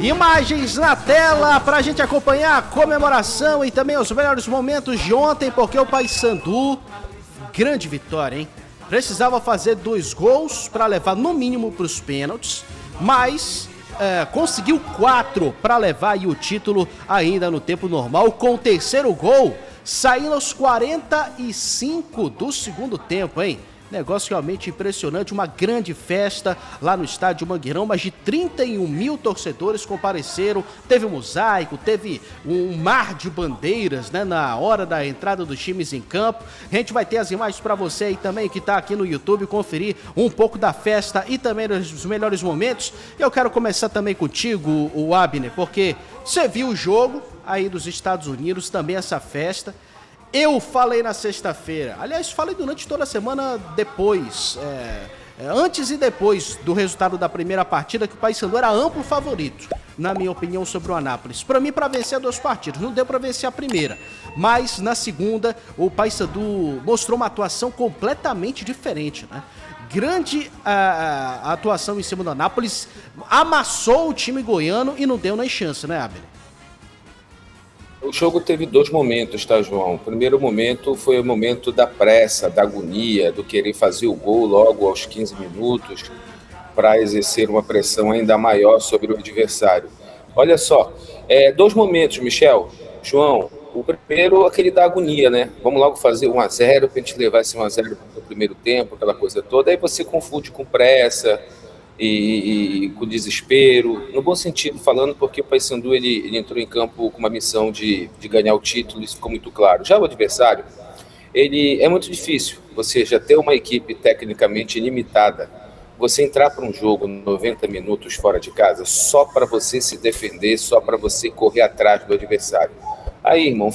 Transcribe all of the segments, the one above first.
Imagens na tela para a gente acompanhar a comemoração e também os melhores momentos de ontem, porque o Paysandu, grande vitória, hein? Precisava fazer 2 gols para levar no mínimo para os pênaltis, mas conseguiu 4 para levar aí o título ainda no tempo normal, com o terceiro gol saindo aos 45 do segundo tempo, hein? Negócio realmente impressionante, uma grande festa lá no estádio Mangueirão, mais de 31 mil torcedores compareceram, teve um mosaico, teve um mar de bandeiras, né, na hora da entrada dos times em campo. A gente vai ter as imagens para você aí também, que tá aqui no YouTube, conferir um pouco da festa e também dos melhores momentos. Eu quero começar também contigo, o Abner, porque você viu o jogo aí dos Estados Unidos, também essa festa. Eu falei na sexta-feira, aliás, falei durante toda a semana depois, antes e depois do resultado da primeira partida, que o Paysandu era amplo favorito, na minha opinião, sobre o Anápolis. Para mim, para vencer 2 partidas, não deu para vencer a primeira, mas na segunda, o Paysandu mostrou uma atuação completamente diferente, né? Grande a atuação em cima do Anápolis, amassou o time goiano e não deu nem chance, né, Abel? O jogo teve 2 momentos, tá, João? O primeiro momento foi o momento da pressa, da agonia, do querer fazer o gol logo aos 15 minutos para exercer uma pressão ainda maior sobre o adversário. Olha só, 2 momentos, Michel, João. O primeiro, aquele da agonia, né? Vamos logo fazer 1-0 para a gente levar esse 1-0 para o primeiro tempo, aquela coisa toda. Aí você confunde com pressa e com desespero, no bom sentido falando, porque o Paysandu ele entrou em campo com uma missão de ganhar o título, isso ficou muito claro. Já o adversário, ele é muito difícil, você já ter uma equipe tecnicamente limitada, você entrar para um jogo 90 minutos fora de casa só para você se defender, só para você correr atrás do adversário. Aí, irmão,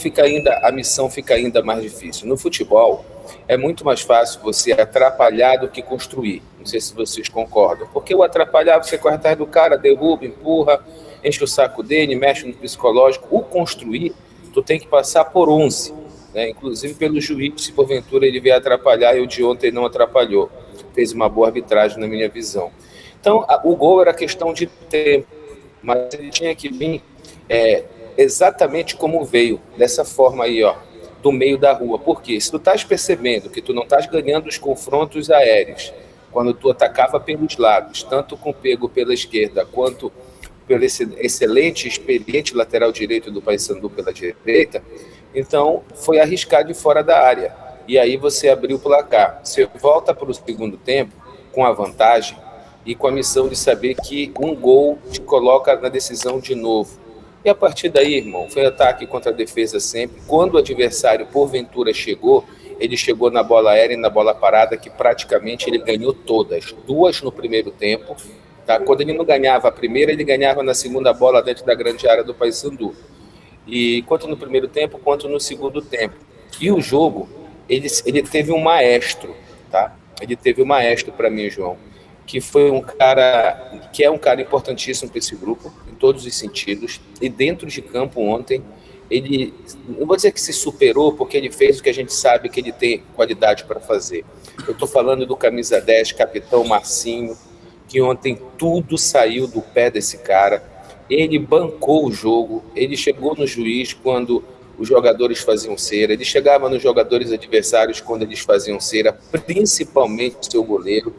a missão fica ainda mais difícil. No futebol, é muito mais fácil você atrapalhar do que construir. Não sei se vocês concordam. Porque o atrapalhar, você corre atrás do cara, derruba, empurra, enche o saco dele, mexe no psicológico. O construir, tu tem que passar por 11, né? Inclusive pelo juiz, se porventura ele vier atrapalhar, e o de ontem não atrapalhou. Fez uma boa arbitragem na minha visão. Então, o gol era questão de tempo, mas ele tinha que vir exatamente como veio, dessa forma aí, ó, do meio da rua. Porque se tu estás percebendo que tu não estás ganhando os confrontos aéreos, quando tu atacava pelos lados, tanto com pego pela esquerda, quanto pelo excelente, experiente lateral direito do Paysandu pela direita, então foi arriscar de fora da área. E aí você abriu o placar. Você volta para o segundo tempo com a vantagem e com a missão de saber que um gol te coloca na decisão de novo. E a partir daí, irmão, foi ataque contra a defesa sempre. Quando o adversário, porventura, chegou, ele chegou na bola aérea e na bola parada, que praticamente ele ganhou todas. 2 no primeiro tempo. Tá? Quando ele não ganhava a primeira, ele ganhava na segunda bola dentro da grande área do Paysandu. E quanto no primeiro tempo, quanto no segundo tempo. E o jogo, ele teve um maestro, tá? Ele teve um maestro para mim, João, que foi um cara, que é um cara importantíssimo para esse grupo, em todos os sentidos, e dentro de campo ontem, ele, não vou dizer que se superou, porque ele fez o que a gente sabe que ele tem qualidade para fazer. Eu estou falando do camisa 10, capitão Marcinho, que ontem tudo saiu do pé desse cara, ele bancou o jogo, ele chegou no juiz quando os jogadores faziam cera, ele chegava nos jogadores adversários quando eles faziam cera, principalmente o seu goleiro.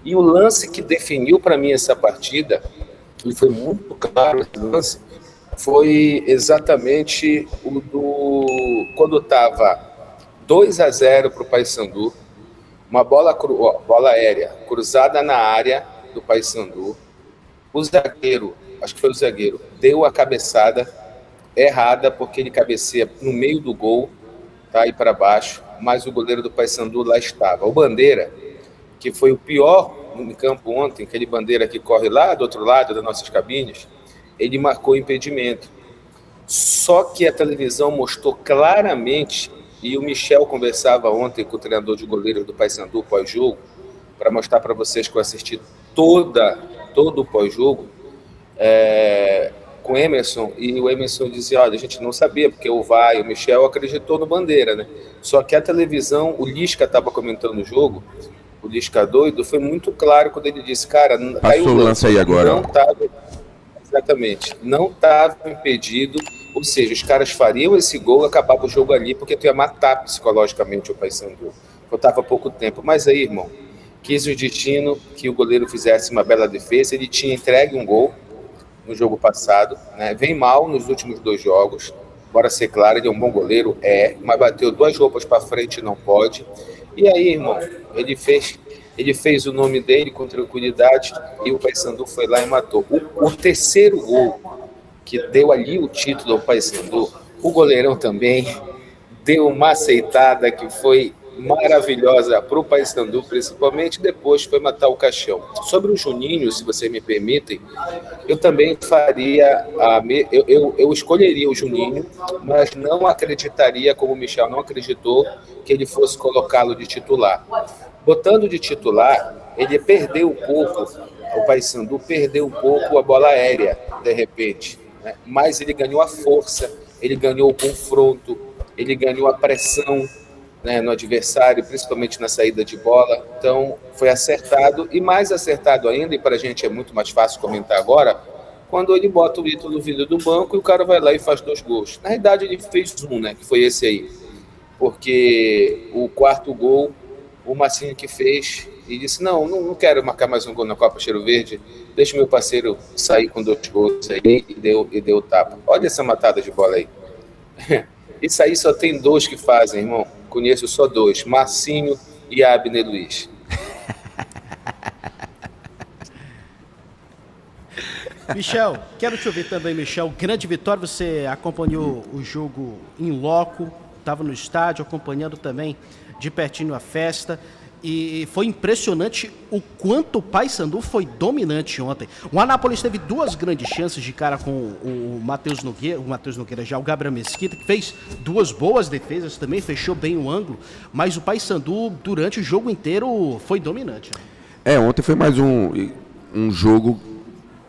E o lance que definiu para mim essa partida, e foi muito claro esse lance, foi exatamente o do quando estava 2-0 para o Paysandu, uma bola aérea cruzada na área do Paysandu, o zagueiro, acho que foi o zagueiro, deu a cabeçada errada, porque ele cabeceia no meio do gol, tá aí para baixo, mas o goleiro do Paysandu lá estava. O Bandeira, que foi o pior no campo ontem, aquele Bandeira que corre lá do outro lado das nossas cabines, ele marcou impedimento. Só que a televisão mostrou claramente, e o Michel conversava ontem com o treinador de goleiro do Paysandu pós-jogo, para mostrar para vocês que eu assisti todo o pós-jogo, com o Emerson, e o Emerson dizia, olha, a gente não sabia, porque o VAR e o Michel acreditou no Bandeira, né? Só que a televisão, o Lisca estava comentando o jogo, o Lisca doido, foi muito claro quando ele disse, cara, passou o lance aí agora. Não tá... Exatamente. Não estava impedido, ou seja, os caras fariam esse gol, acabava o jogo ali, porque tu ia matar psicologicamente o Paysandu. Faltava pouco tempo. Mas aí, irmão, quis o destino que o goleiro fizesse uma bela defesa. Ele tinha entregue um gol no jogo passado, né? Vem mal nos últimos 2 jogos. Bora ser claro, ele é um bom goleiro, mas bateu 2 roupas para frente, não pode. E aí, irmão, ele fez o nome dele com tranquilidade e o Paysandu foi lá e matou. O terceiro gol que deu ali o título ao Paysandu, o goleirão também deu uma aceitada que foi maravilhosa para o Paysandu, principalmente, depois foi matar o caixão. Sobre o Juninho, se vocês me permitem, eu também faria, eu escolheria o Juninho, mas não acreditaria, como o Michel não acreditou, que ele fosse colocá-lo de titular. Botando de titular, ele perdeu um pouco, o Paysandu perdeu um pouco a bola aérea, de repente, né? Mas ele ganhou a força, ele ganhou o confronto, ele ganhou a pressão, né, no adversário, principalmente na saída de bola. Então, foi acertado, e mais acertado ainda, e para a gente é muito mais fácil comentar agora, quando ele bota o Ítalo vindo do banco e o cara vai lá e faz 2 gols. Na realidade, ele fez um, né, que foi esse aí, porque o 4º gol, o Massinho que fez, e disse, não quero marcar mais um gol na Copa Cheiro Verde, deixa o meu parceiro sair com 2 gols aí, e deu o tapa. Olha essa matada de bola aí. Isso aí só tem 2 que fazem, irmão. Conheço só 2, Marcinho e Abner Luiz. Michel, quero te ouvir também, Michel. Grande vitória, você acompanhou o jogo em loco, estava no estádio, acompanhando também de pertinho a festa. E foi impressionante o quanto o Paysandu foi dominante ontem. O Anápolis teve 2 grandes chances de cara com o Matheus Nogueira já, o Gabriel Mesquita, que fez 2 boas defesas também, fechou bem o ângulo, mas o Paysandu, durante o jogo inteiro, foi dominante. Ontem foi mais um jogo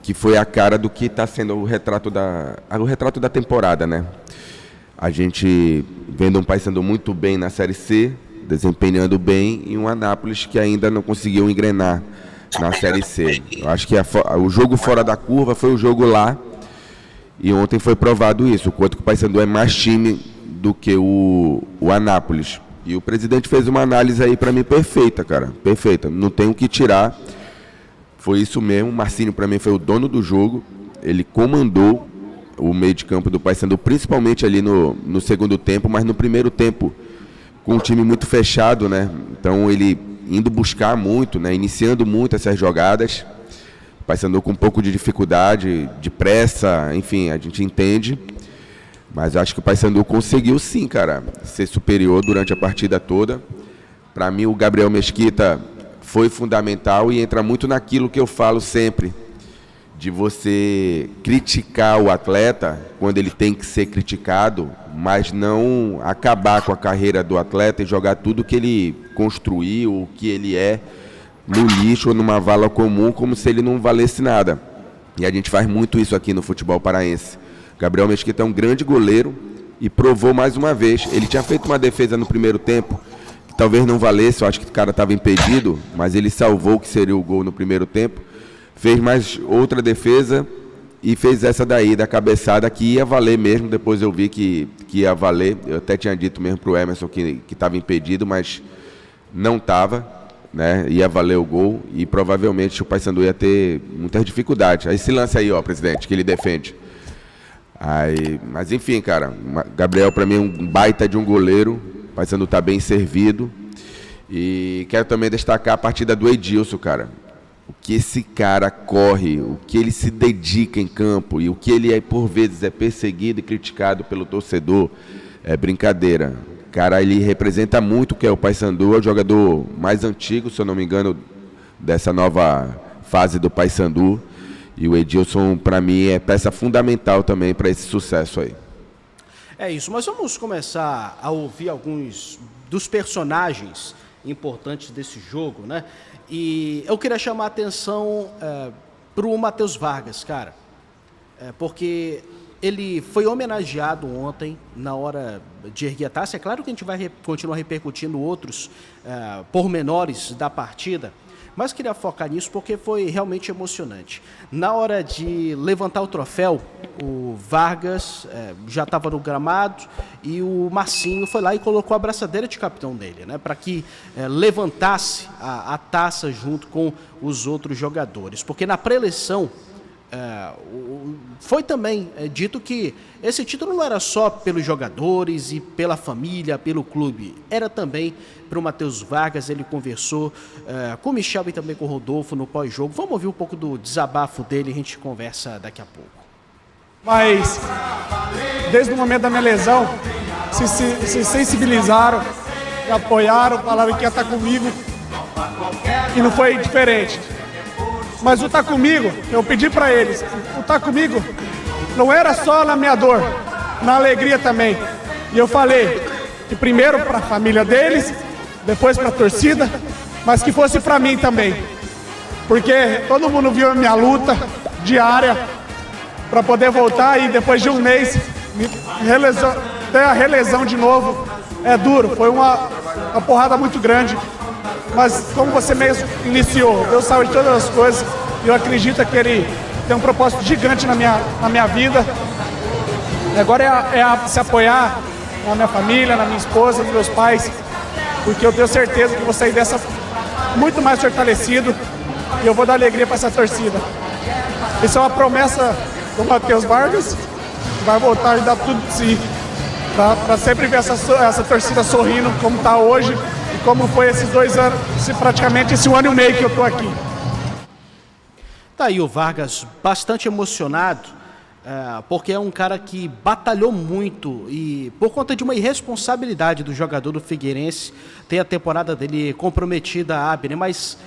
que foi a cara do que está sendo o retrato da temporada, né? A gente vendo um Paysandu muito bem na Série C, desempenhando bem, e um Anápolis que ainda não conseguiu engrenar na Série C. Eu acho que o jogo fora da curva foi o jogo lá, e ontem foi provado isso, o quanto que o Paysandu é mais time do que o Anápolis. E o presidente fez uma análise aí para mim perfeita, cara, perfeita, não tem o que tirar, foi isso mesmo. O Marcinho para mim foi o dono do jogo, ele comandou o meio de campo do Paysandu, principalmente ali no segundo tempo, mas no primeiro tempo com um time muito fechado, né? Então ele indo buscar muito, né? Iniciando muito essas jogadas. O Paysandu com um pouco de dificuldade, de pressa, enfim, a gente entende. Mas acho que o Paysandu conseguiu sim, cara, ser superior durante a partida toda. Para mim o Gabriel Mesquita foi fundamental e entra muito naquilo que eu falo sempre, de você criticar o atleta quando ele tem que ser criticado, mas não acabar com a carreira do atleta e jogar tudo que ele construiu, o que ele é, no lixo ou numa vala comum, como se ele não valesse nada. E a gente faz muito isso aqui no futebol paraense. Gabriel Mesquita é um grande goleiro e provou mais uma vez. Ele tinha feito uma defesa no primeiro tempo, que talvez não valesse, eu acho que o cara estava impedido, mas ele salvou o que seria o gol no primeiro tempo. Fez mais outra defesa e fez essa daí, da cabeçada, que ia valer mesmo. Depois eu vi que ia valer. Eu até tinha dito mesmo para o Emerson que estava impedido, mas não estava, né? Ia valer o gol e provavelmente o Paysandu ia ter muitas dificuldades. Aí esse lance aí, ó, presidente, que ele defende. Mas enfim, cara, Gabriel para mim é um baita de um goleiro. O Paysandu está bem servido. E quero também destacar a partida do Edilson, cara. O que esse cara corre, o que ele se dedica em campo e o que ele por vezes é perseguido e criticado pelo torcedor, é brincadeira. Cara, ele representa muito o que é o Paysandu, é o jogador mais antigo, se eu não me engano, dessa nova fase do Paysandu. E o Edilson, para mim, é peça fundamental também para esse sucesso aí. É isso, mas vamos começar a ouvir alguns dos personagens importantes desse jogo, né? E eu queria chamar a atenção para o Matheus Vargas, cara, porque ele foi homenageado ontem na hora de erguer a taça. É claro que a gente vai continuar repercutindo outros pormenores da partida, mas queria focar nisso porque foi realmente emocionante. Na hora de levantar o troféu, o Vargas já estava no gramado e o Marcinho foi lá e colocou a abraçadeira de capitão dele, né, para que levantasse a taça junto com os outros jogadores, porque na pré-eleição foi também dito que esse título não era só pelos jogadores e pela família, pelo clube, era também para o Matheus Vargas. Ele conversou com o Michel e também com o Rodolfo no pós-jogo. Vamos ouvir um pouco do desabafo dele e a gente conversa daqui a pouco. Mas desde o momento da minha lesão, se sensibilizaram, me apoiaram, falaram que ia estar comigo e não foi diferente. Mas o estar comigo, eu pedi para eles, o estar comigo não era só na minha dor, na alegria também. E eu falei que primeiro para a família deles, depois para a torcida, mas que fosse para mim também. Porque todo mundo viu a minha luta diária para poder voltar e depois de um mês ter a relesão de novo. É duro, foi uma porrada muito grande. Mas como você mesmo iniciou, Deus sabe de todas as coisas, e eu acredito que Ele tem um propósito gigante na minha vida. Agora é se apoiar na minha família, na minha esposa, nos meus pais, porque eu tenho certeza que vou sair dessa muito mais fortalecido e eu vou dar alegria para essa torcida. Isso é uma promessa do Matheus Vargas, que vai voltar e dar tudo de si, para sempre ver essa torcida sorrindo como está hoje, como foi esses 2 anos, praticamente esse 1 ano e meio que eu estou aqui. Tá aí o Vargas bastante emocionado, porque é um cara que batalhou muito e por conta de uma irresponsabilidade do jogador do Figueirense, tem a temporada dele comprometida a Abner, mas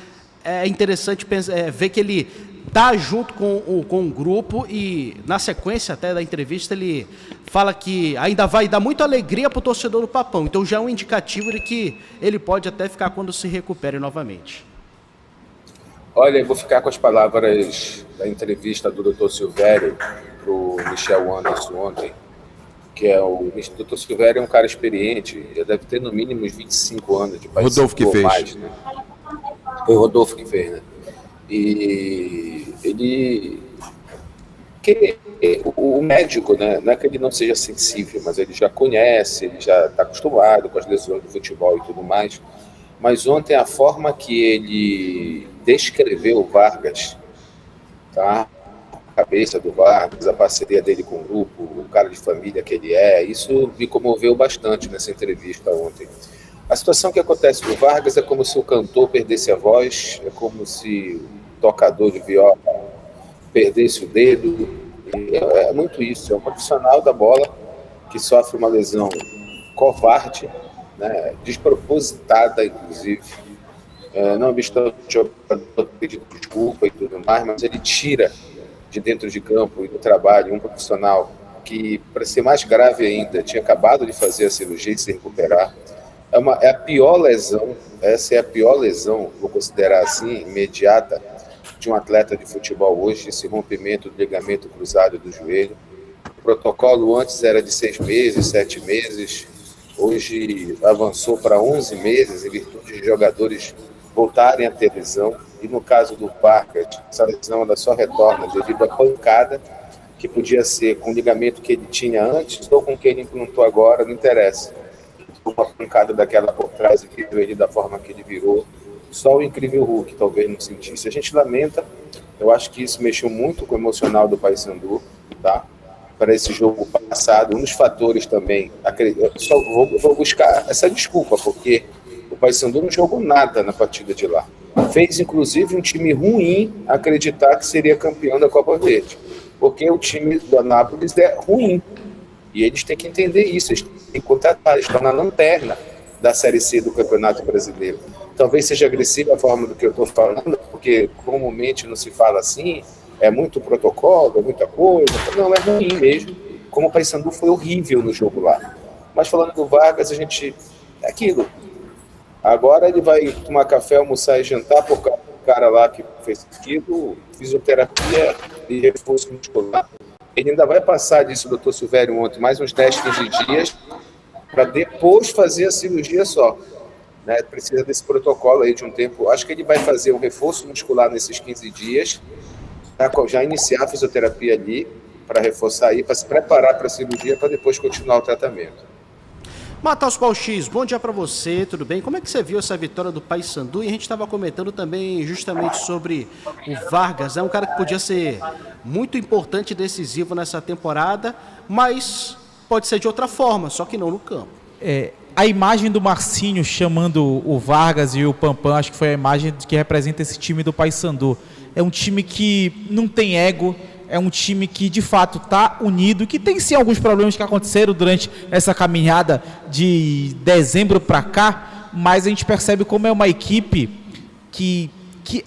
é interessante ver que ele tá junto com o grupo e na sequência até da entrevista ele fala que ainda vai dar muita alegria para o torcedor do Papão, então já é um indicativo de que ele pode até ficar quando se recupere novamente. Olha, eu vou ficar com as palavras da entrevista do Dr. Silvério para o Michel Anderson ontem, que é o Dr. Silvério é um cara experiente, ele deve ter no mínimo uns 25 anos de país. Rodolfo que fez. Mais, né? Foi o Rodolfo que fez, né? E ele... O médico, né, não é que ele não seja sensível, mas ele já conhece, ele já está acostumado com as lesões do futebol e tudo mais. Mas ontem a forma que ele descreveu o Vargas, tá? A cabeça do Vargas, a parceria dele com o grupo, o cara de família que ele é, isso me comoveu bastante nessa entrevista ontem. A situação que acontece com o Vargas é como se o cantor perdesse a voz, é como se o tocador de viola perdesse o dedo. É muito isso, é um profissional da bola que sofre uma lesão covarde, né, despropositada, inclusive. Não obstante o jogador pedir desculpa e tudo mais, mas ele tira de dentro de campo e do trabalho um profissional que, para ser mais grave ainda, tinha acabado de fazer a cirurgia e se recuperar. É a pior lesão, essa é a pior lesão, vou considerar assim, imediata, de um atleta de futebol hoje, esse rompimento do ligamento cruzado do joelho. O protocolo antes era de 6 meses, 7 meses, hoje avançou para 11 meses, em virtude de jogadores voltarem a ter lesão. E no caso do Vargas, essa lesão ela só retorna devido à pancada, que podia ser com o ligamento que ele tinha antes ou com o que ele implantou agora, não interessa. Uma pancada daquela por trás e virou ele da forma que ele virou. Só o incrível Hulk talvez não sentisse. A gente lamenta, eu acho que isso mexeu muito com o emocional do Paysandu, tá? Para esse jogo passado. Um dos fatores também, eu só vou buscar essa desculpa, porque o Paysandu não jogou nada na partida de lá. Fez, inclusive, um time ruim acreditar que seria campeão da Copa Verde, porque o time do Anápolis é ruim. E eles têm que entender isso, eles têm que contratar, eles estão na lanterna da Série C do Campeonato Brasileiro. Talvez seja agressiva a forma do que eu estou falando, porque comumente não se fala assim, é muito protocolo, é muita coisa. Não, é ruim mesmo, como o Paysandu foi horrível no jogo lá. Mas falando do Vargas, a gente... é aquilo. Agora ele vai tomar café, almoçar e jantar por causa do cara lá que fez aquilo, fisioterapia e reforço muscular. Ele ainda vai passar disso, doutor Silvério, ontem, mais uns 10, 15 dias, para depois fazer a cirurgia só. né? Precisa desse protocolo aí de um tempo. Acho que ele vai fazer um reforço muscular nesses 15 dias, já iniciar a fisioterapia ali, para reforçar aí, para se preparar para a cirurgia, para depois continuar o tratamento. Matheus Paulo X, bom dia para você, tudo bem? Como é que você viu essa vitória do Paysandu? E a gente estava comentando também justamente sobre o Vargas, um cara que podia ser muito importante e decisivo nessa temporada, mas pode ser de outra forma, só que não no campo. A imagem do Marcinho chamando o Vargas e o Pampam, acho que foi a imagem que representa esse time do Paysandu. É um time que não tem ego, é um time que de fato está unido, que tem sim alguns problemas que aconteceram durante essa caminhada de dezembro para cá, mas a gente percebe como é uma equipe que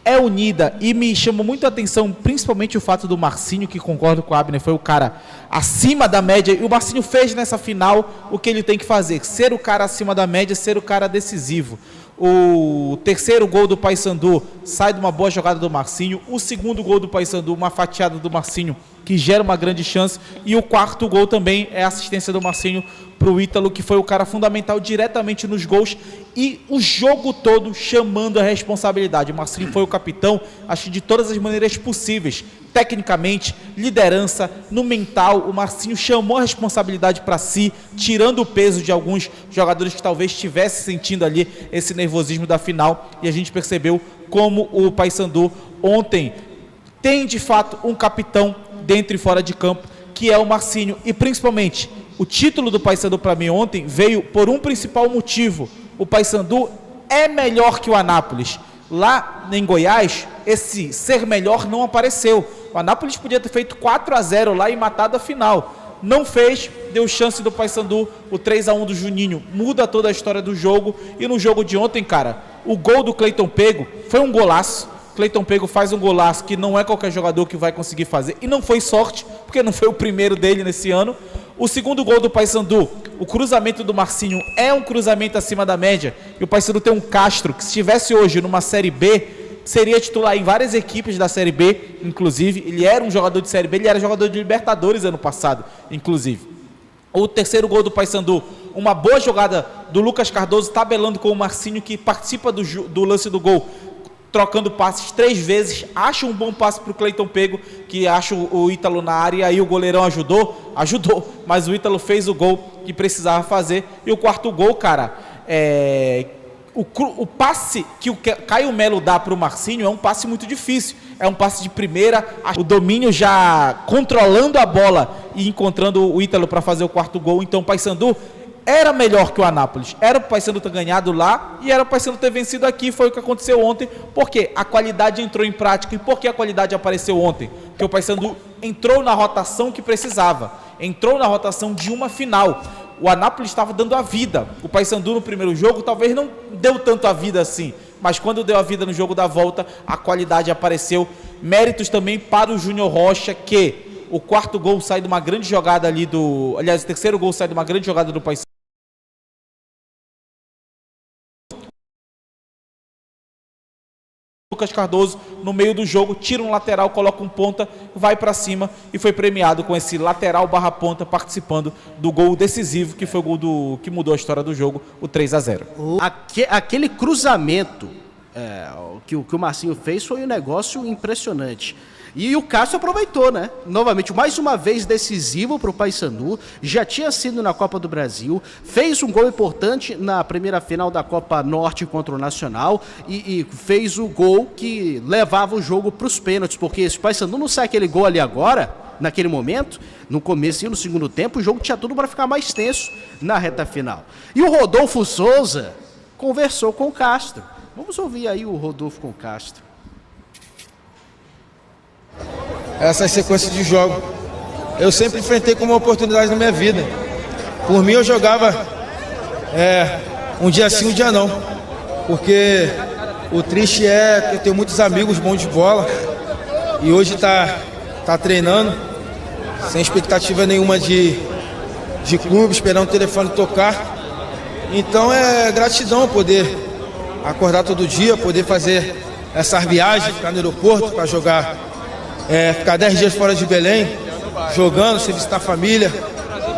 é unida, e me chamou muito a atenção principalmente o fato do Marcinho, que concordo com o Abner, foi o cara acima da média, e o Marcinho fez nessa final o que ele tem que fazer, ser o cara acima da média, ser o cara decisivo. O terceiro gol do Paysandu sai de uma boa jogada do Marcinho. O segundo gol do Paysandu, uma fatiada do Marcinho, que gera uma grande chance. E o quarto gol também é a assistência do Marcinho para o Ítalo, que foi o cara fundamental diretamente nos gols. E o jogo todo chamando a responsabilidade. O Marcinho foi o capitão, acho que de todas as maneiras possíveis. Tecnicamente, liderança, no mental, o Marcinho chamou a responsabilidade para si, tirando o peso de alguns jogadores que talvez estivessem sentindo ali esse nervosismo da final, e a gente percebeu como o Paysandu ontem tem de fato um capitão dentro e fora de campo, que é o Marcinho, e principalmente o título do Paysandu para mim ontem veio por um principal motivo: o Paysandu é melhor que o Anápolis. Lá em Goiás, esse ser melhor não apareceu. O Anápolis podia ter feito 4-0 lá e matado a final. Não fez, deu chance do Paysandu, o 3-1 do Juninho muda toda a história do jogo. E no jogo de ontem, cara, o gol do Cleiton Pego foi um golaço. Cleiton Pego faz um golaço que não é qualquer jogador que vai conseguir fazer. E não foi sorte, porque não foi o primeiro dele nesse ano. O segundo gol do Paysandu, o cruzamento do Marcinho é um cruzamento acima da média. E o Paysandu tem um Castro, que se estivesse hoje numa Série B, seria titular em várias equipes da Série B, inclusive. Ele era um jogador de Série B, ele era jogador de Libertadores ano passado, inclusive. O terceiro gol do Paysandu, uma boa jogada do Lucas Cardoso, tabelando com o Marcinho, que participa do lance do gol, trocando passes 3 vezes, acha um bom passe para o Cleiton Pego, que acha o Ítalo na área, e aí o goleirão ajudou, mas o Ítalo fez o gol que precisava fazer. E o quarto gol, cara, o passe que o Caio Melo dá para o Marcinho é um passe muito difícil, é um passe de primeira, o domínio já controlando a bola e encontrando o Ítalo para fazer o quarto gol. Então o Paysandu era melhor que o Anápolis, era o Paysandu ter ganhado lá e era o Paysandu ter vencido aqui. Foi o que aconteceu ontem, porque a qualidade entrou em prática. E por que a qualidade apareceu ontem? Porque o Paysandu entrou na rotação que precisava, entrou na rotação de uma final. O Anápolis estava dando a vida, o Paysandu no primeiro jogo talvez não deu tanto a vida assim, mas quando deu a vida no jogo da volta, a qualidade apareceu. Méritos também para o Júnior Rocha, que o quarto gol sai de uma grande jogada ali aliás, o terceiro gol sai de uma grande jogada do Paysandu. Lucas Cardoso, no meio do jogo, tira um lateral, coloca um ponta, vai para cima e foi premiado com esse lateral barra ponta, participando do gol decisivo, que foi o gol que mudou a história do jogo, o 3-0. Aquele cruzamento que o Marcinho fez foi um negócio impressionante. E o Cássio aproveitou, né? Novamente, mais uma vez decisivo para o Paysandu. Já tinha sido na Copa do Brasil. Fez um gol importante na primeira final da Copa Norte contra o Nacional. E fez o gol que levava o jogo para os pênaltis. Porque se o Paysandu não sai aquele gol ali agora, naquele momento, no começo e no segundo tempo, o jogo tinha tudo para ficar mais tenso na reta final. E o Rodolfo Souza conversou com o Castro. Vamos ouvir aí o Rodolfo com o Castro. Essas sequências de jogo eu sempre enfrentei como uma oportunidade na minha vida. Por mim eu jogava um dia sim, um dia não, porque o triste é que eu tenho muitos amigos bons de bola e hoje tá treinando sem expectativa nenhuma de clube, esperando o telefone tocar. Então é gratidão poder acordar todo dia, poder fazer essas viagens, ficar no aeroporto para jogar, ficar 10 dias fora de Belém, jogando, sem visitar a família,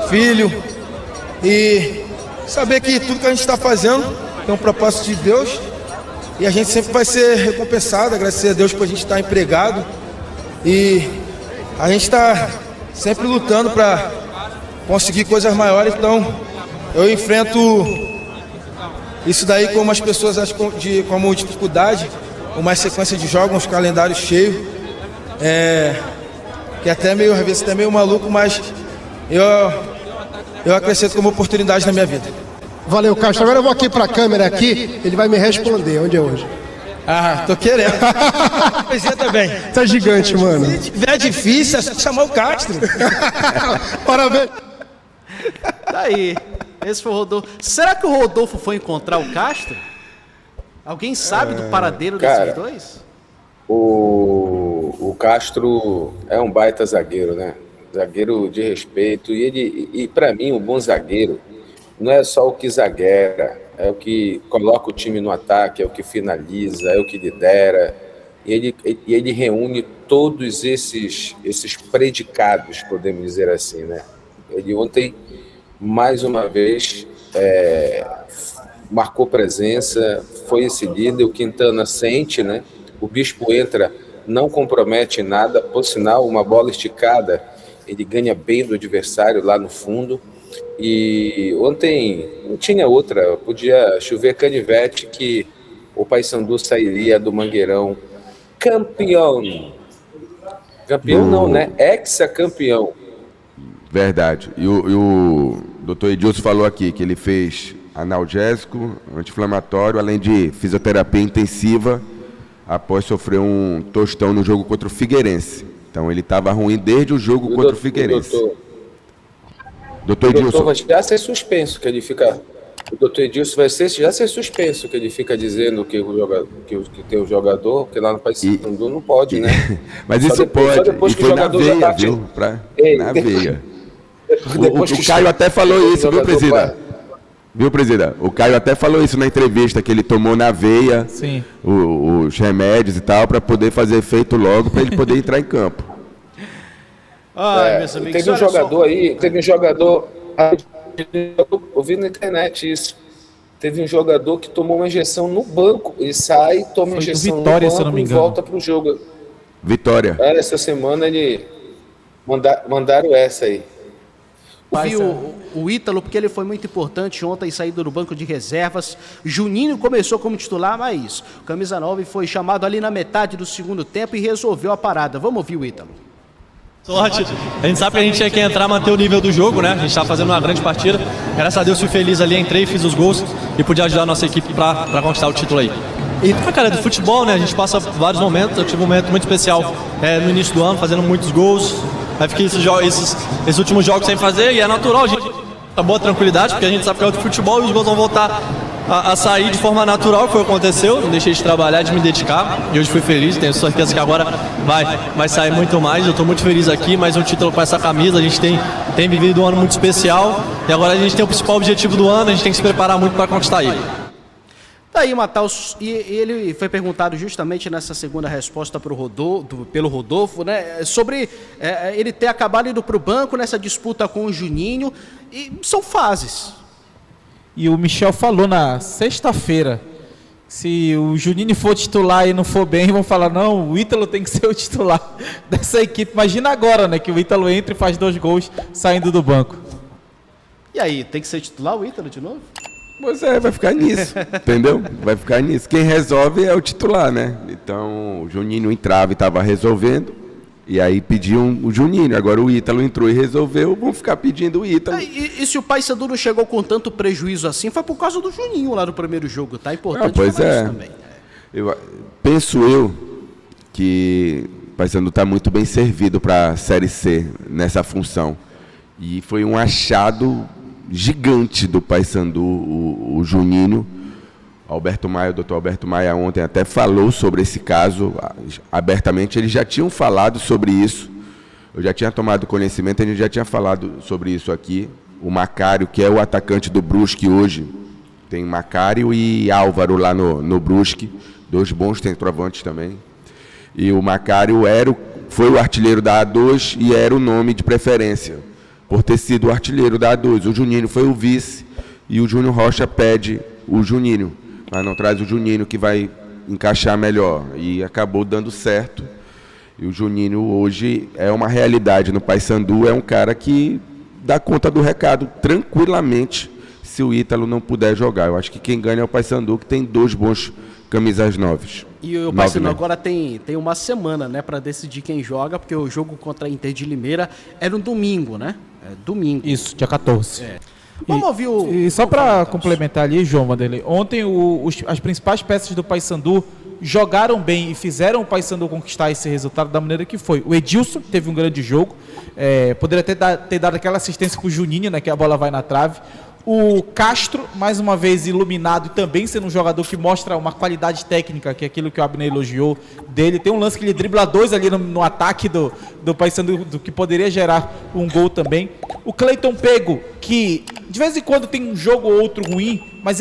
filho, e saber que tudo que a gente está fazendo é um propósito de Deus e a gente sempre vai ser recompensado, agradecer a Deus por a gente estar empregado e a gente está sempre lutando para conseguir coisas maiores, então eu enfrento isso daí como as pessoas acham como dificuldade, uma sequência de jogos, um calendário cheio, que até meio, às vezes até meio maluco, mas eu acrescento como oportunidade na minha vida. Valeu, Castro. Agora eu vou aqui para a câmera aqui, ele vai me responder. Onde é hoje? Ah, tô querendo. Poesia também. Tá gigante, mano. Se tiver difícil, é só chamar o Castro. Parabéns. Daí, esse foi o Rodolfo. Será que o Rodolfo foi encontrar o Castro? Alguém sabe do paradeiro desses dois? O Castro é um baita zagueiro, né? Zagueiro de respeito. E para mim, um bom zagueiro não é só o que zagueira, é o que coloca o time no ataque, é o que finaliza, é o que lidera. E ele reúne todos esses predicados, podemos dizer assim, né? Ele ontem, mais uma vez, marcou presença, foi esse líder, o Quintana sente, né? O Bispo entra, não compromete nada, por sinal, uma bola esticada, ele ganha bem do adversário lá no fundo. E ontem não tinha outra, podia chover canivete que o Paysandu sairia do Mangueirão campeão. Campeão não, né? Ex-campeão. Verdade. E o doutor Edilson falou aqui que ele fez analgésico, anti-inflamatório, além de fisioterapia intensiva, após sofrer um tostão no jogo contra o Figueirense. Então ele estava ruim desde o jogo contra o Figueirense. Doutor Edilson vai já ser suspenso, que ele fica. O doutor Edilson vai já ser suspenso, que ele fica dizendo que tem o jogador, porque lá no Paysandu não pode, né? Mas só isso depois, pode. Só depois e que foi o jogador na veia, já tá viu? Na veia. O Caio até falou isso, viu, presidente? Viu, presidente? O Caio até falou isso na entrevista, que ele tomou na veia os remédios e tal, para poder fazer efeito logo, para ele poder entrar em campo. Meus amigos, teve um jogador aí, eu vi na internet isso. Teve um jogador que tomou uma injeção no banco, ele sai, toma uma injeção Vitória, no banco e volta pro jogo. Vitória. Essa semana ele mandaram essa aí. Vi o Ítalo, porque ele foi muito importante ontem, saído do banco de reservas. Juninho começou como titular, mas o camisa 9 foi chamado ali na metade do segundo tempo e resolveu a parada. Vamos ouvir o Ítalo. Sorte, a gente sabe que a gente tinha que entrar, manter o nível do jogo, né? A gente estava fazendo uma grande partida. Graças a Deus fui feliz ali, entrei, fiz os gols e pude ajudar a nossa equipe para conquistar o título aí. E, cara, do futebol, né? A gente passa vários momentos. Eu tive um momento muito especial no início do ano, fazendo muitos gols. Aí fiquei esses últimos jogos sem fazer e é natural, a gente tá boa tranquilidade, porque a gente sabe que é outro futebol e os gols vão voltar a sair de forma natural, que foi o que aconteceu. Não deixei de trabalhar, de me dedicar e hoje fui feliz. Tenho certeza que agora vai sair muito mais. Eu estou muito feliz aqui, mais um título com essa camisa. A gente tem vivido um ano muito especial e agora a gente tem o principal objetivo do ano, a gente tem que se preparar muito para conquistar ele. Daí, Matheus, e ele foi perguntado justamente nessa segunda resposta pelo Rodolfo, né, sobre ele ter acabado indo para o banco nessa disputa com o Juninho, e são fases. E o Michel falou na sexta-feira, se o Juninho for titular e não for bem, vão falar, não, o Ítalo tem que ser o titular dessa equipe. Imagina agora, né, que o Ítalo entra e faz 2 gols saindo do banco. E aí, tem que ser titular o Ítalo de novo? Pois vai ficar nisso, entendeu? Vai ficar nisso. Quem resolve é o titular, né? Então, o Juninho entrava e estava resolvendo, e aí pediam o Juninho. Agora o Ítalo entrou e resolveu, vão ficar pedindo o Ítalo. E se o Paysandu não chegou com tanto prejuízo assim, foi por causa do Juninho lá no primeiro jogo, tá? Importante pois falar isso também. Penso que o Paysandu está muito bem servido para a Série C nessa função. E foi um achado gigante do Paysandu, o Juninho. O doutor Alberto Maia ontem até falou sobre esse caso abertamente. Eles já tinham falado sobre isso, eu já tinha tomado conhecimento, a gente já tinha falado sobre isso aqui. O Macário, que é o atacante do Brusque hoje, tem Macário e Álvaro lá no Brusque, 2 bons centroavantes também. E o Macário foi o artilheiro da A2 e era o nome de preferência por ter sido o artilheiro da A2. O Juninho foi o vice e o Júnior Rocha pede o Juninho, mas não traz o Juninho que vai encaixar melhor. E acabou dando certo. E o Juninho hoje é uma realidade no Paysandu, é um cara que dá conta do recado tranquilamente se o Ítalo não puder jogar. Eu acho que quem ganha é o Paysandu, que tem 2 bons camisas 9. E o Paysandu agora tem uma semana, né, para decidir quem joga, porque o jogo contra a Inter de Limeira é no domingo, né? É domingo. Isso, dia 14. Vamos ouvir o... E só para complementar ali, João Vanderlei, ontem as principais peças do Paysandu jogaram bem e fizeram o Paysandu conquistar esse resultado da maneira que foi. O Edilson teve um grande jogo, poderia ter dado aquela assistência pro Juninho, né, que a bola vai na trave. O Castro, mais uma vez iluminado, também sendo um jogador que mostra uma qualidade técnica, que é aquilo que o Abner elogiou dele. Tem um lance que ele dribla 2 ali no ataque do Paysandu, do que poderia gerar um gol também. O Cleiton Pego, que de vez em quando tem um jogo ou outro ruim, mas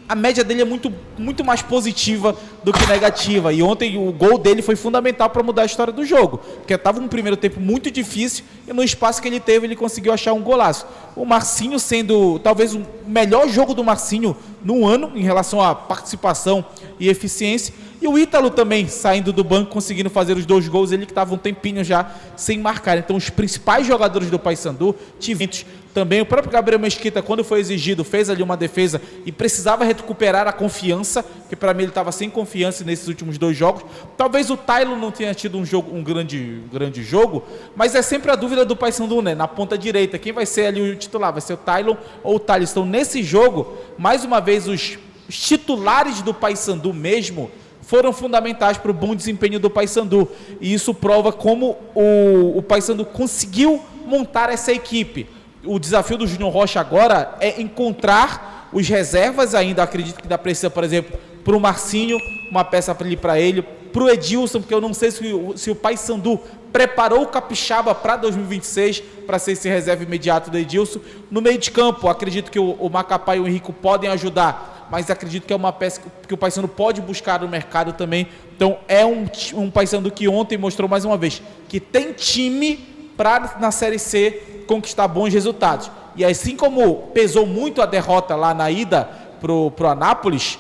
a média dele é muito mais positiva do que negativa. E ontem o gol dele foi fundamental para mudar a história do jogo. Porque estava um primeiro tempo muito difícil e no espaço que ele teve ele conseguiu achar um golaço. O Marcinho sendo talvez o melhor jogo do Marcinho no ano em relação à participação e eficiência. E o Ítalo também saindo do banco, conseguindo fazer os 2 gols. Ele que estava um tempinho já sem marcar. Então os principais jogadores do Paysandu tiveram também. O próprio Gabriel Mesquita, quando foi exigido, fez ali uma defesa e precisava recuperar a confiança, que para mim ele estava sem confiança nesses últimos 2 jogos. Talvez o Taylor não tenha tido um grande jogo, mas é sempre a dúvida do Paysandu, né? Na ponta direita, quem vai ser ali o titular? Vai ser o Taylor ou o Thales? Então nesse jogo, mais uma vez, os titulares do Paysandu mesmo foram fundamentais para o bom desempenho do Paysandu. E isso prova como o Paysandu conseguiu montar essa equipe. O desafio do Júnior Rocha agora é encontrar os reservas ainda. Acredito que dá precisa, por exemplo, para o Marcinho, uma peça para ele, para o Edilson, porque eu não sei se o Paysandu preparou o Capixaba para 2026, para ser esse reserva imediato do Edilson. No meio de campo, acredito que o Macapá e o Henrico podem ajudar, mas acredito que é uma peça que o Paysandu pode buscar no mercado também. Então é um Paysandu que ontem mostrou mais uma vez que tem time para na Série C conquistar bons resultados. E assim como pesou muito a derrota lá na ida pro Anápolis,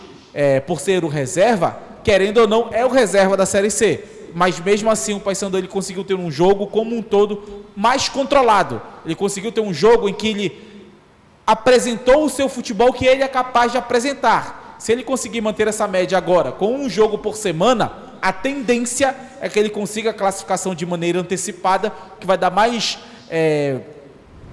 por ser o reserva, querendo ou não, é o reserva da Série C. Mas mesmo assim o Paysandu ele conseguiu ter um jogo como um todo mais controlado. Ele conseguiu ter um jogo em que ele apresentou o seu futebol que ele é capaz de apresentar. Se ele conseguir manter essa média agora, com um jogo por semana, a tendência é que ele consiga a classificação de maneira antecipada, que vai dar mais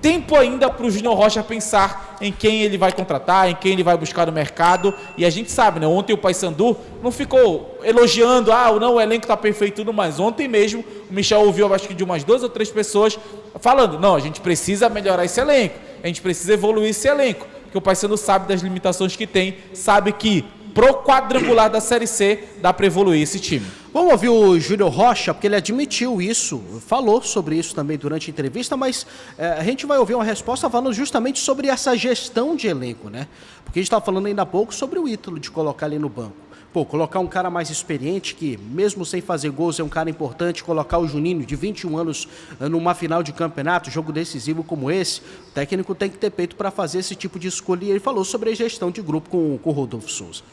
tempo ainda para o Júnior Rocha pensar em quem ele vai contratar, em quem ele vai buscar no mercado. E a gente sabe, né? Ontem o Paysandu não ficou elogiando, o elenco está perfeito e tudo mais. Ontem mesmo o Michel ouviu, acho que de umas 2 ou 3 pessoas falando, não, a gente precisa melhorar esse elenco, a gente precisa evoluir esse elenco, porque o Paysandu sabe das limitações que tem, sabe que pro quadrangular da Série C dá para evoluir esse time. Vamos ouvir o Júnior Rocha, porque ele admitiu isso, falou sobre isso também durante a entrevista, mas a gente vai ouvir uma resposta falando justamente sobre essa gestão de elenco, né? Porque a gente estava falando ainda há pouco sobre o Ítalo de colocar ali no banco. Colocar um cara mais experiente, que mesmo sem fazer gols é um cara importante, colocar o Juninho de 21 anos numa final de campeonato, jogo decisivo como esse, o técnico tem que ter peito para fazer esse tipo de escolha. E ele falou sobre a gestão de grupo com o Rodolfo Souza.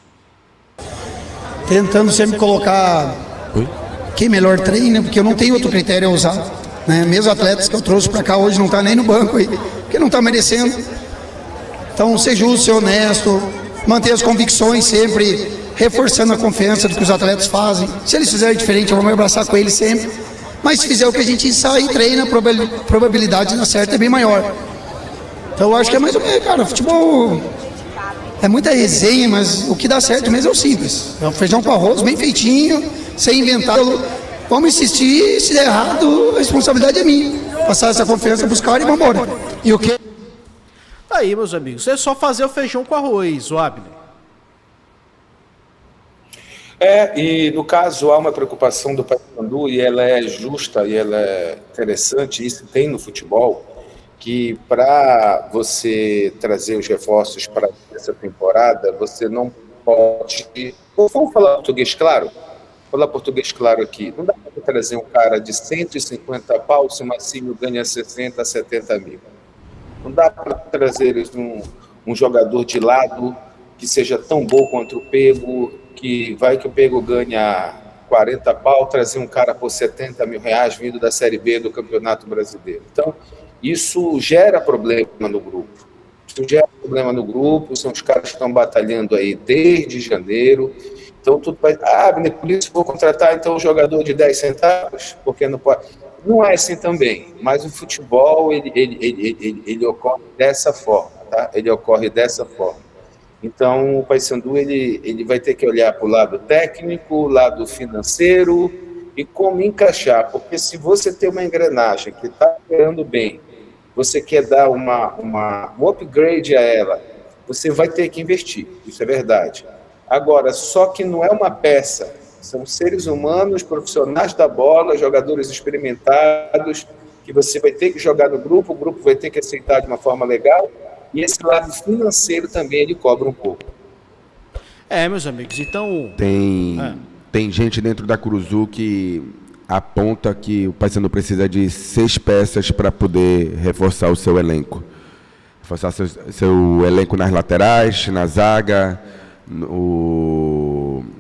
Tentando sempre colocar quem melhor treina, porque eu não tenho outro critério a usar, né? Mesmo atletas que eu trouxe para cá hoje não tá nem no banco aí, porque não tá merecendo. Então ser justo, ser honesto, manter as convicções sempre, reforçando a confiança do que os atletas fazem. Se eles fizerem diferente, eu vou me abraçar com eles sempre, mas se fizer o que a gente sai e treina, a probabilidade de dar certo é bem maior. Então eu acho que é mais ou menos, cara, futebol é muita resenha, mas o que dá certo mesmo é o simples. É um feijão com arroz bem feitinho, sem inventar. Vamos insistir, se der errado, a responsabilidade é minha. Passar essa confiança pros caras e vamos embora. E o quê? Aí, meus amigos, é só fazer o feijão com arroz, o Abner. E no caso há uma preocupação do Paysandu, e ela é justa e ela é interessante, isso tem no futebol, que para você trazer os reforços para essa temporada, você não pode... Vamos falar português claro? Vou falar português claro aqui. Não dá para trazer um cara de 150 pau se o Marcinho ganha 60, 70 mil. Não dá para trazer um jogador de lado que seja tão bom quanto o Pego, que o Pego ganha 40 pau, trazer um cara por 70 mil reais vindo da Série B do Campeonato Brasileiro. Então, isso gera problema no grupo. São os caras que estão batalhando aí desde janeiro. Então, tudo vai... por isso vou contratar então um jogador de 10 centavos, porque não pode... Não é assim também, mas o futebol, ele ocorre dessa forma, tá? Ele ocorre dessa forma. Então, o Paysandu, ele vai ter que olhar para o lado técnico, o lado financeiro e como encaixar, porque se você tem uma engrenagem que está operando bem, você quer dar um upgrade a ela, você vai ter que investir, isso é verdade. Agora, só que não é uma peça, são seres humanos, profissionais da bola, jogadores experimentados, que você vai ter que jogar no grupo, o grupo vai ter que aceitar de uma forma legal, e esse lado financeiro também ele cobra um pouco. Meus amigos, então... Tem gente dentro da Curuzu que aponta que o Paysandu precisa de 6 peças para poder reforçar o seu elenco. Reforçar seu elenco nas laterais, na zaga,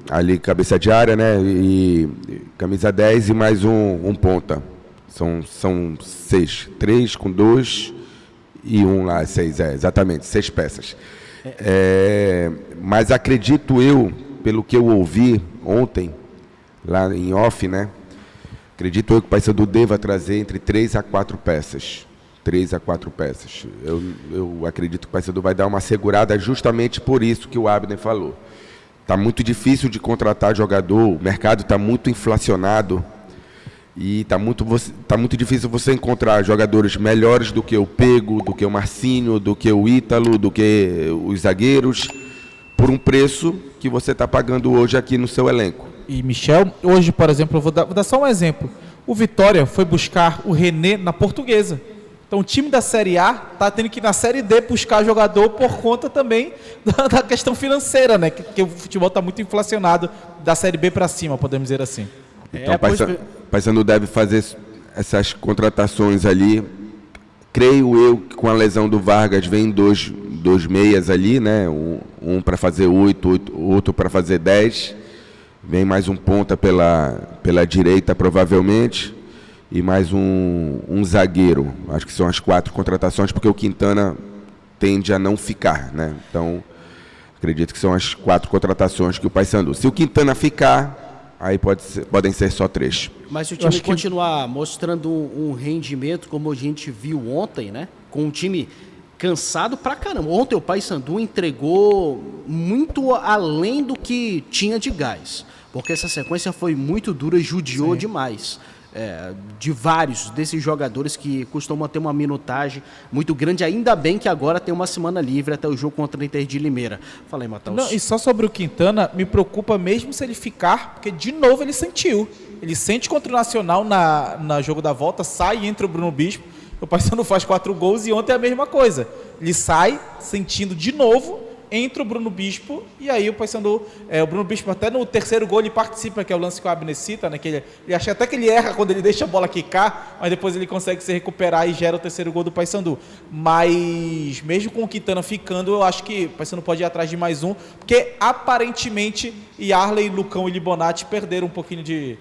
ali cabeça de área, né? E camisa 10 e mais um ponta. São 6. 3 com 2 e 1 lá, 6, exatamente, 6 peças. Mas acredito eu, pelo que eu ouvi ontem, lá em off, né? Acredito eu que o Paysandu deva trazer entre 3 a 4 peças. 3 a 4 peças. Eu acredito que o Paysandu vai dar uma segurada justamente por isso que o Abner falou. Está muito difícil de contratar jogador, o mercado está muito inflacionado e está muito difícil você encontrar jogadores melhores do que o Pego, do que o Marcinho, do que o Ítalo, do que os zagueiros, por um preço que você está pagando hoje aqui no seu elenco. E, Michel, hoje, por exemplo, eu vou dar só um exemplo. O Vitória foi buscar o René na Portuguesa. Então, o time da Série A está tendo que ir na Série D buscar jogador por conta também da questão financeira, né? Que o futebol está muito inflacionado da Série B para cima, podemos dizer assim. Então, o Paysandu deve fazer essas contratações ali. Creio eu que com a lesão do Vargas vem dois meias ali, né? Um para fazer 8, outro para fazer 10. Vem mais um ponta pela direita, provavelmente. E mais um zagueiro. Acho que são as 4 contratações, porque o Quintana tende a não ficar, né? Então, acredito que são as 4 contratações que o Paysandu. Se o Quintana ficar, aí podem ser só 3. Mas se o time continuar mostrando um rendimento, como a gente viu ontem, né? Com um time cansado pra caramba. Ontem o Paysandu entregou muito além do que tinha de gás. Porque essa sequência foi muito dura, judiou demais. De vários desses jogadores que costumam ter uma minutagem muito grande, ainda bem que agora tem uma semana livre até o jogo contra o Inter de Limeira. Fala aí, Matheus. E só sobre o Quintana, me preocupa mesmo se ele ficar, porque de novo ele sentiu. Ele sente contra o Nacional na jogo da volta, sai e entra o Bruno Bispo, o Paysandu faz 4 gols e ontem é a mesma coisa. Ele sai sentindo de novo, entra o Bruno Bispo e aí o Paysandu, o Bruno Bispo até no terceiro gol ele participa, que é o lance que o Abner cita, né, que ele acha até que ele erra quando ele deixa a bola quicar, mas depois ele consegue se recuperar e gera o terceiro gol do Paysandu. Mas mesmo com o Quintana ficando, eu acho que o Paysandu pode ir atrás de mais um, porque aparentemente Yarley, Lucão e Libonati perderam um pouquinho de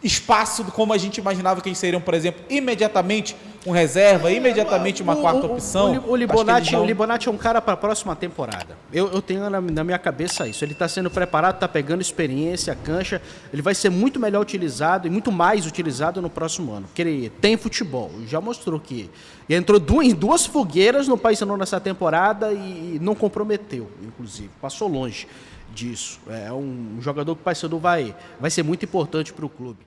espaço como a gente imaginava que eles seriam, por exemplo, imediatamente um reserva, imediatamente uma quarta opção. O Libonati é um cara para a próxima temporada. Eu tenho na minha cabeça isso. Ele está sendo preparado, está pegando experiência, cancha. Ele vai ser muito melhor utilizado e muito mais utilizado no próximo ano. Porque ele tem futebol. Já mostrou que entrou em 2 fogueiras no Paysandu nessa temporada e não comprometeu, inclusive. Passou longe disso. É um jogador que o Paysandu vai ser muito importante para o clube.